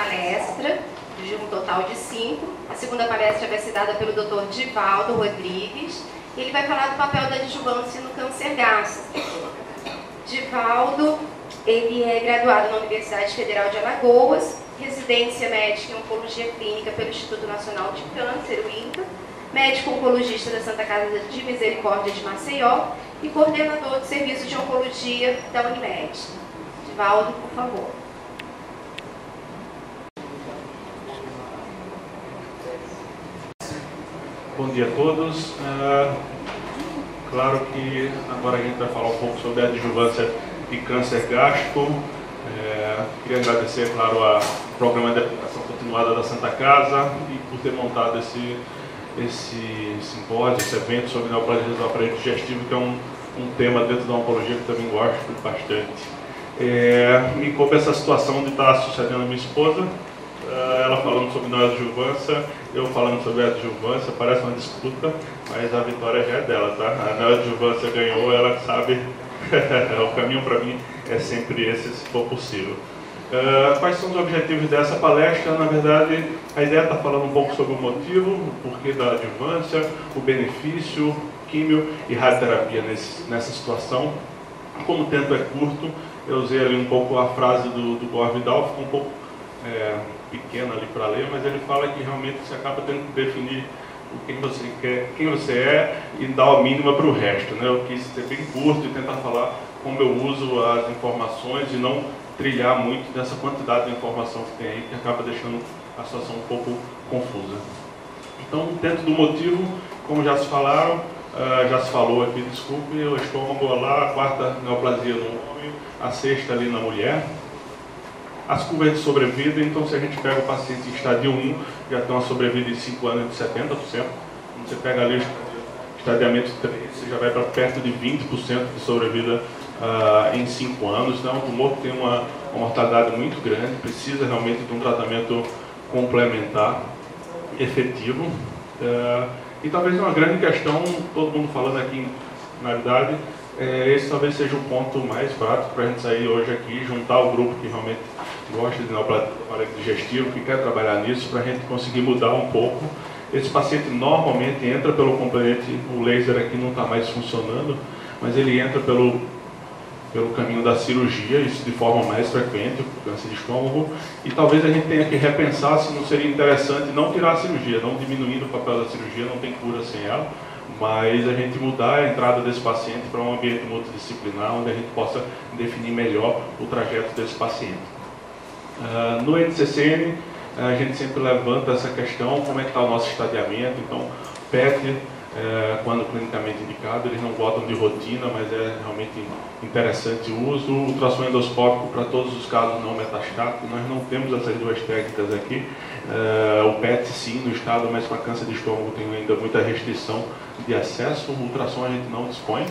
palestra, de um total de 5. A segunda palestra vai ser dada pelo Dr. Divaldo Rodrigues. Ele vai falar do papel da adjuvância no câncer gástrico. Divaldo, ele é graduado na Universidade Federal de Alagoas, residência médica em Oncologia Clínica pelo Instituto Nacional de Câncer, o INCA, médico oncologista da Santa Casa de Misericórdia de Maceió e coordenador do Serviço de Oncologia da Unimed. Divaldo, por favor. Bom dia a todos. Claro que agora a gente vai falar um pouco sobre a adjuvância de câncer gástrico. Queria agradecer, claro, ao Programa de Educação Continuada da Santa Casa e por ter montado esse simpósio, esse evento sobre neoplasia do aparelho digestivo, que é um tema dentro da oncologia que eu também gosto bastante. Me coube essa situação de estar sucedendo a minha esposa, ela falando sobre neoadjuvância, eu falando sobre a adjuvância. Parece uma disputa, mas a vitória já é dela, tá? A neoadjuvância ganhou, ela sabe. O caminho para mim é sempre esse, se for possível. Quais são os objetivos dessa palestra? Na verdade, a ideia está falando um pouco sobre o motivo, o porquê da adjuvância, o benefício, químio e radioterapia nessa situação. Como o tempo é curto, eu usei ali um pouco a frase do Gore Vidal, ficou um pouco pequena ali para ler, mas ele fala que realmente você acaba tendo que definir quem você quer, quem você é e dar a mínima para o resto, né? Eu quis ser bem curto e tentar falar como eu uso as informações e não trilhar muito dessa quantidade de informação que tem aí, que acaba deixando a situação um pouco confusa. Então, dentro do motivo, como já se falou aqui, desculpe, o estômago lá, a quarta neoplasia no homem, a sexta ali na mulher. As curvas de sobrevida, então se a gente pega o paciente em estádio 1, já tem uma sobrevida de 5 anos de 70%. Quando você pega ali o estadiamento 3, você já vai para perto de 20% de sobrevida em 5 anos. Então é um tumor que tem uma mortalidade muito grande, precisa realmente de um tratamento complementar, efetivo. E talvez uma grande questão, todo mundo falando aqui na realidade, esse talvez seja o ponto mais prático para a gente sair hoje aqui, juntar o grupo que realmente gosta de neoplasia do aparelho digestivo, que quer trabalhar nisso, para a gente conseguir mudar um pouco. Esse paciente normalmente entra pelo componente, o laser aqui não está mais funcionando, mas ele entra pelo caminho da cirurgia, isso de forma mais frequente, o câncer de estômago, e talvez a gente tenha que repensar se não seria interessante não tirar a cirurgia, não diminuindo o papel da cirurgia, não tem cura sem ela, mas a gente mudar a entrada desse paciente para um ambiente multidisciplinar, onde a gente possa definir melhor o trajeto desse paciente. No NCCN, a gente sempre levanta essa questão, como é que está o nosso estadiamento. Então, PET, quando clinicamente indicado, eles não botam de rotina, mas é realmente interessante o uso. O ultrassom endoscópico para todos os casos não metastáticos, nós não temos essas duas técnicas aqui. O PET sim no estado, mas com a câncer de estômago tem ainda muita restrição de acesso. O ultrassom a gente não dispõe.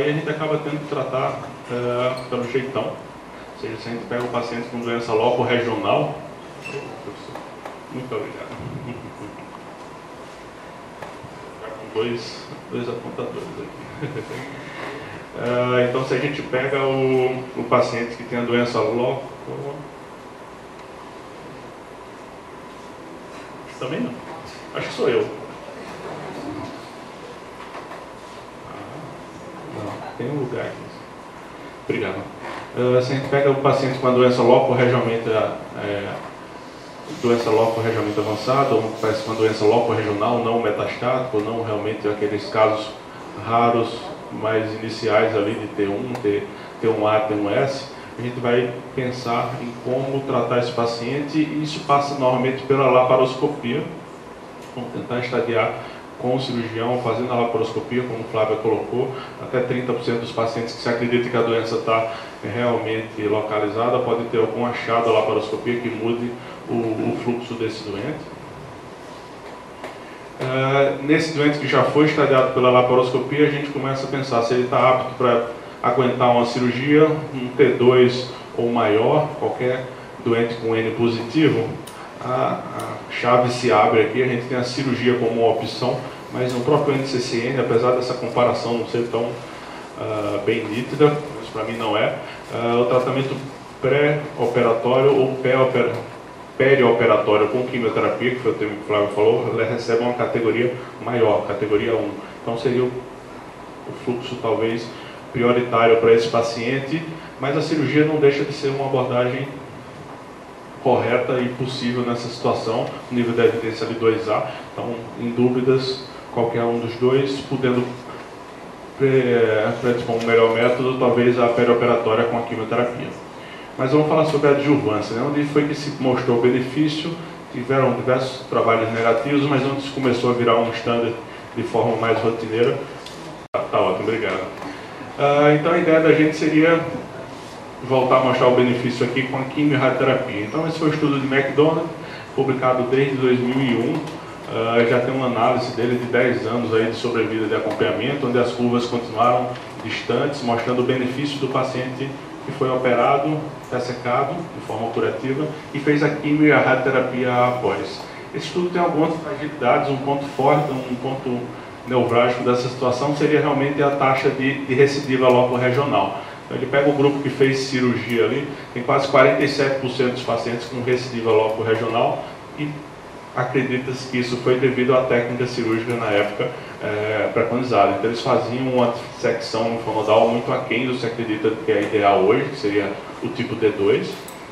E a gente acaba tendo que tratar pelo jeitão. Ou seja, se a gente pega o paciente com doença loco-regional... Muito obrigado. Dois apontadores aqui. Então, se a gente pega o paciente que tem a doença loco... Também não. Acho que sou eu. Não, tem um lugar aqui. Obrigado. Se a gente pega o paciente com a doença loco-regionalmente avançada, ou com a doença loco-regional não metastática, ou não realmente aqueles casos raros, mais iniciais ali de T1, T1A, T1S, a gente vai pensar em como tratar esse paciente, e isso passa normalmente pela laparoscopia. Vamos tentar estadiar com o cirurgião, fazendo a laparoscopia, como o Flávia colocou. Até 30% dos pacientes que se acredita que a doença está realmente localizada, pode ter algum achado da laparoscopia que mude o fluxo desse doente. Nesse doente que já foi estadiado pela laparoscopia, a gente começa a pensar se ele está apto para aguentar uma cirurgia, um T2 ou maior, qualquer doente com N positivo. A chave se abre aqui, a gente tem a cirurgia como uma opção, mas no próprio NCCN, apesar dessa comparação não ser tão bem nítida, isso para mim não é, o tratamento pré-operatório ou perioperatório com quimioterapia, que foi o termo que o Flávio falou, ela recebe uma categoria maior, categoria 1. Então seria o fluxo talvez prioritário para esse paciente, mas a cirurgia não deixa de ser uma abordagem correta e possível nessa situação, o nível de evidência de 2A, então em dúvidas, qualquer um dos dois, podendo predispor um melhor método, talvez a perioperatória com a quimioterapia. Mas vamos falar sobre a adjuvância, né? Onde foi que se mostrou o benefício, tiveram diversos trabalhos negativos, mas onde isso começou a virar um standard de forma mais rotineira. Tá ótimo, obrigado. Então a ideia da gente seria voltar a mostrar o benefício aqui com a quimio-radioterapia. Então esse foi o estudo de McDonald, publicado desde 2001, já tem uma análise dele de 10 anos aí de sobrevida de acompanhamento, onde as curvas continuaram distantes, mostrando o benefício do paciente que foi operado, ressecado de forma curativa e fez a quimio e a radioterapia após. Esse estudo tem algumas fragilidades, um ponto forte, um ponto nevrálgico dessa situação seria realmente a taxa de recidiva loco-regional. Então, ele pega o grupo que fez cirurgia ali, tem quase 47% dos pacientes com recidiva loco-regional e acredita-se que isso foi devido à técnica cirúrgica na época preconizada. Então eles faziam uma dissecção linfonodal muito aquém do que se acredita que é ideal hoje, que seria o tipo D2,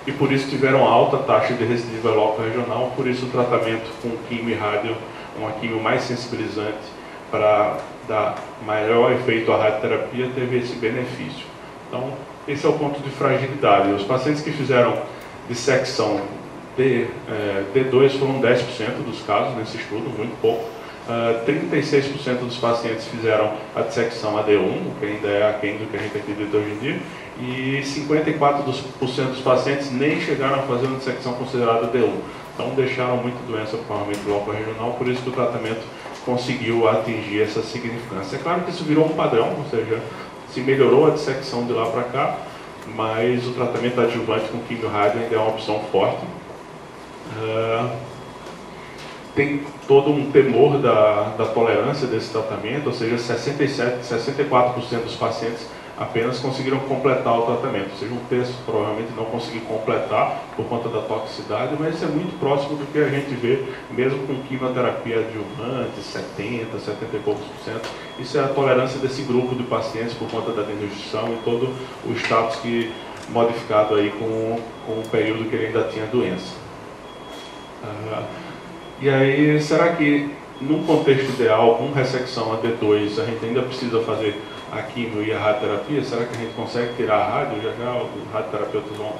e por isso tiveram alta taxa de recidiva loco-regional, por isso o tratamento com quimio e rádio, uma quimio mais sensibilizante para dar maior efeito à radioterapia, teve esse benefício. Então esse é o ponto de fragilidade. Os pacientes que fizeram dissecção D2 foram 10% dos casos nesse estudo, muito pouco. 36% dos pacientes fizeram a dissecção AD1, o que ainda é aquém do que a gente acredita hoje em dia, e 54% dos pacientes nem chegaram a fazer uma dissecção considerada D1. Então deixaram muito doença provavelmente loco-regional, por isso que o tratamento conseguiu atingir essa significância. É claro que isso virou um padrão, ou seja, se melhorou a dissecção de lá para cá, mas o tratamento adjuvante com quimio-rádio ainda é uma opção forte. Tem todo um temor da tolerância desse tratamento, ou seja, 64% dos pacientes apenas conseguiram completar o tratamento, ou seja, um terço provavelmente não conseguiu completar por conta da toxicidade, mas isso é muito próximo do que a gente vê mesmo com quimioterapia adjuvante, 70 e poucos por cento. Isso é a tolerância desse grupo de pacientes por conta da denutrição e todo o status que modificado aí com o período que ele ainda tinha doença. E aí, será que num contexto ideal, com ressecção AD2, a gente ainda precisa fazer a quimio e a radioterapia? Será que a gente consegue tirar a rádio? Já os radioterapeutas vão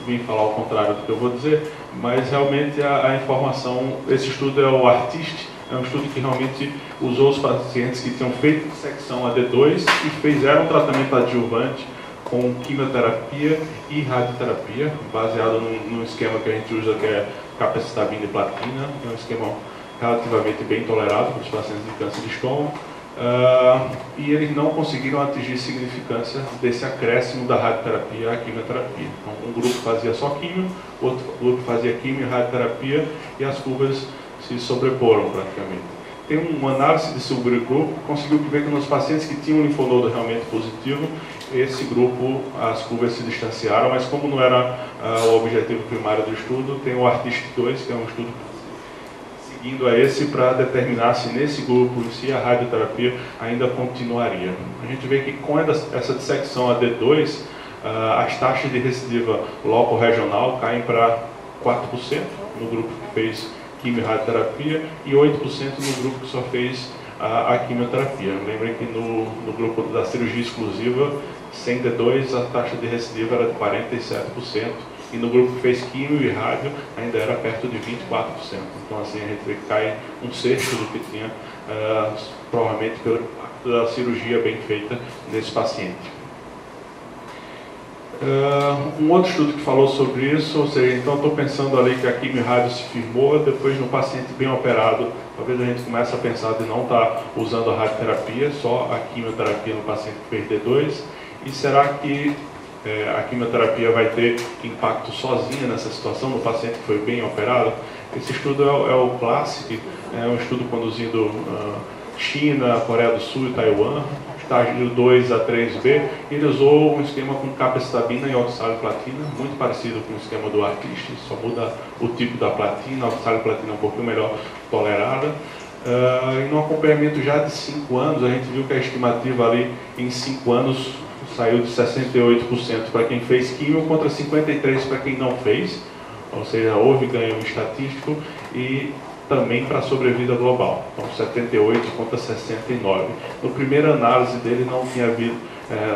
vir falar o contrário do que eu vou dizer, mas realmente a informação, esse estudo é o ARTIST, é um estudo que realmente usou os pacientes que tinham feito dissecção AD2 e fizeram um tratamento adjuvante com quimioterapia e radioterapia, baseado num esquema que a gente usa que é capecitabina e platina, é um esquema relativamente bem tolerado para os pacientes de câncer de estômago, e eles não conseguiram atingir significância desse acréscimo da radioterapia à quimioterapia. Então, um grupo fazia só quimio, outro grupo fazia quimio e radioterapia, e as curvas se sobreporam praticamente. Tem uma análise desse subgrupo que conseguiu ver que nos pacientes que tinham um linfonodo realmente positivo, esse grupo, as curvas se distanciaram, mas como não era o objetivo primário do estudo, tem o ARTIST-2, que é um estudo seguindo a esse para determinar se nesse grupo, se a radioterapia ainda continuaria. A gente vê que com essa dissecção AD2, as taxas de recidiva loco-regional caem para 4% no grupo que fez quimio-radioterapia e 8% no grupo que só fez a quimioterapia. Lembrem que no grupo da cirurgia exclusiva, sem D2, a taxa de recidiva era de 47%, e no grupo que fez quimio e rádio ainda era perto de 24%. Então assim a gente vê que cai um sexto do que tinha, provavelmente pelo impacto da cirurgia bem feita nesse paciente. Um outro estudo que falou sobre isso, ou seja, então estou pensando ali que a quimio e rádio se firmou, depois no paciente bem operado, talvez a gente comece a pensar de não estar usando a radioterapia, só a quimioterapia no paciente que fez D2, e será que a quimioterapia vai ter impacto sozinha nessa situação no paciente que foi bem operado? Esse estudo é o CLASSIC, é um estudo conduzido China, Coreia do Sul e Taiwan, estágio 2 a 3B, ele usou um esquema com capecitabina e oxaliplatina, muito parecido com o esquema do Artiste, só muda o tipo da platina, a oxaliplatina é um pouquinho melhor tolerada. E no acompanhamento já de 5 anos, a gente viu que a estimativa ali em 5 anos saiu de 68% para quem fez químio contra 53% para quem não fez, ou seja, houve ganho estatístico e também para a sobrevida global, então 78 contra 69. No primeira análise dele não tinha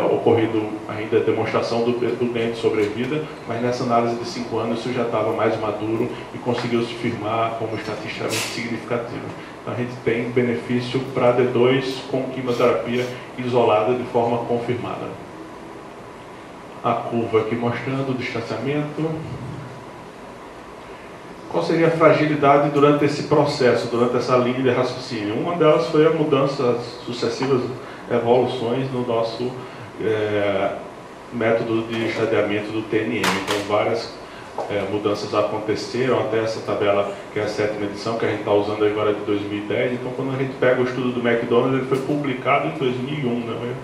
ocorrido ainda a demonstração do ganho de sobrevida, mas nessa análise de 5 anos isso já estava mais maduro e conseguiu se firmar como estatisticamente significativo. Então a gente tem benefício para D2 com quimioterapia isolada de forma confirmada. A curva aqui mostrando o distanciamento. Qual seria a fragilidade durante esse processo, durante essa linha de raciocínio? Uma delas foi a mudança, as sucessivas evoluções no nosso método de estadiamento do TNM. Então, várias mudanças aconteceram até essa tabela, que é a 7ª edição, que a gente está usando agora de 2010. Então, quando a gente pega o estudo do McDonald, ele foi publicado em 2001, né?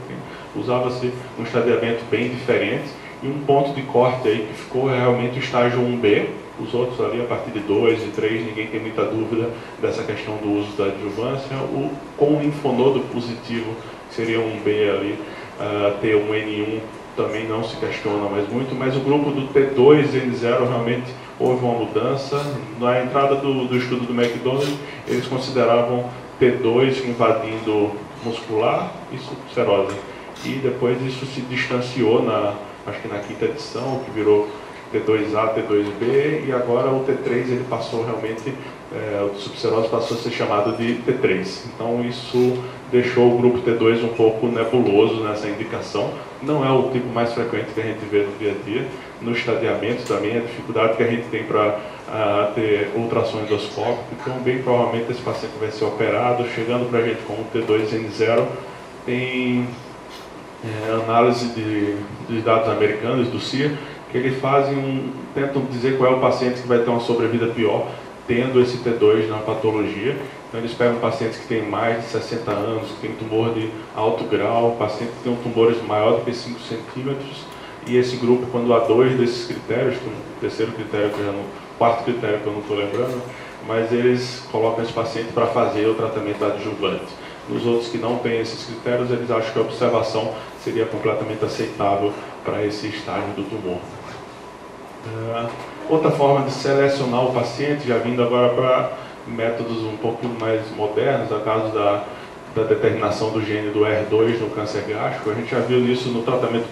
Usava-se um estadiamento bem diferente e um ponto de corte aí que ficou realmente o estágio 1B. Os outros ali, a partir de 2 e 3, ninguém tem muita dúvida dessa questão do uso da adjuvância. Com o linfonodo positivo, que seria um B ali, ter um N1 também não se questiona mais muito, mas o grupo do T2 N0 realmente houve uma mudança. Na entrada do estudo do McDonald, eles consideravam T2 invadindo muscular e subserose. E depois isso se distanciou, acho que na 5ª edição, que virou T2A, T2B, e agora o T3 ele passou realmente, o subserose passou a ser chamado de T3. Então isso deixou o grupo T2 um pouco nebuloso nessa indicação. Não é o tipo mais frequente que a gente vê no dia a dia. No estadiamento também, a dificuldade que a gente tem para ter ultrassom endoscópico. Então, bem provavelmente esse paciente vai ser operado, chegando para a gente com um T2N0. Tem análise de dados americanos, do CIR, que eles tentam dizer qual é o paciente que vai ter uma sobrevida pior, tendo esse T2 na patologia. Então eles pegam pacientes que têm mais de 60 anos, que têm tumor de alto grau, pacientes que têm tumores maior do que 5 centímetros, e esse grupo, quando há 2 desses critérios, que o terceiro critério, quarto critério que eu não estou lembrando, mas eles colocam esse paciente para fazer o tratamento adjuvante. Nos outros que não têm esses critérios, eles acham que a observação seria completamente aceitável para esse estágio do tumor. Outra forma de selecionar o paciente, já vindo agora para métodos um pouco mais modernos, no caso da determinação do gene do ER2 no câncer gástrico, a gente já viu isso no tratamento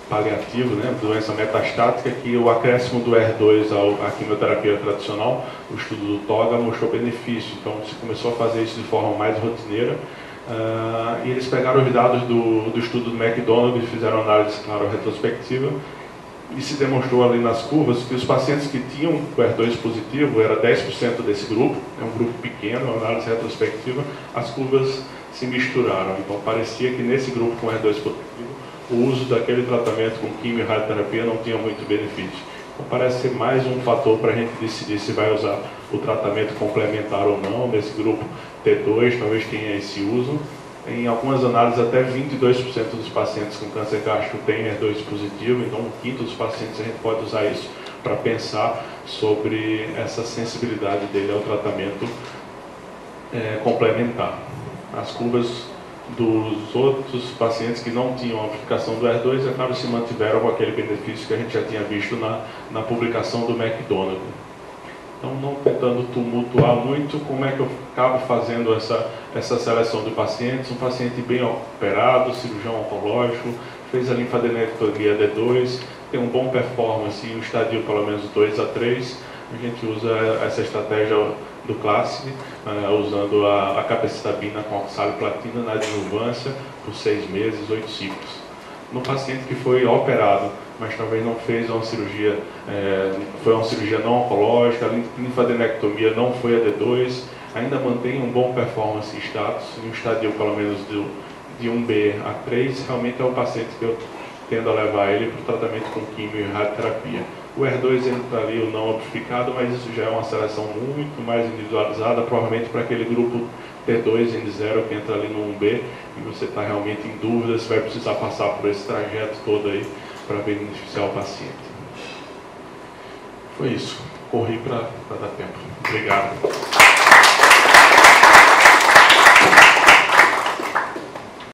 paliativo, né, doença metastática, que o acréscimo do ER2 à quimioterapia tradicional, o estudo do TOGA mostrou benefício, então se começou a fazer isso de forma mais rotineira, e eles pegaram os dados do estudo do McDonald e fizeram análise, claro, retrospectiva, e se demonstrou ali nas curvas que os pacientes que tinham o ER2 positivo, era 10% desse grupo, é um grupo pequeno, análise retrospectiva, as curvas se misturaram, então parecia que nesse grupo com ER2 positivo, o uso daquele tratamento com quimio e radioterapia não tinha muito benefício. Então parece ser mais um fator para a gente decidir se vai usar o tratamento complementar ou não. Nesse grupo T2 talvez tenha esse uso. Em algumas análises até 22% dos pacientes com câncer gástrico têm ER2 positivo, então 1/5 dos pacientes a gente pode usar isso para pensar sobre essa sensibilidade dele ao tratamento complementar. As curvas dos outros pacientes que não tinham aplicação do ER2, é claro, se mantiveram com aquele benefício que a gente já tinha visto na publicação do McDonald. Então, não tentando tumultuar muito, como é que eu acabo fazendo essa seleção de pacientes? Um paciente bem operado, cirurgião oncológico, fez a linfadenectomia D2, tem um bom performance em um estadio pelo menos 2 a 3, a gente usa essa estratégia do Classic, usando a capecitabina com oxaliplatina na adjuvância por 6 meses, 8 ciclos. No paciente que foi operado, mas talvez não fez uma cirurgia, foi uma cirurgia não oncológica, a linfadenectomia não foi a D2, ainda mantém um bom performance status, em um estadio pelo menos de 1B a 3, realmente é o paciente que eu tendo a levar ele para o tratamento com quimio e radioterapia. O R2 entraria o não amplificado, mas isso já é uma seleção muito mais individualizada, provavelmente para aquele grupo T2 N0 que entra ali no 1B, e você está realmente em dúvida se vai precisar passar por esse trajeto todo aí para beneficiar o paciente. Foi isso. Corri para dar tempo. Obrigado.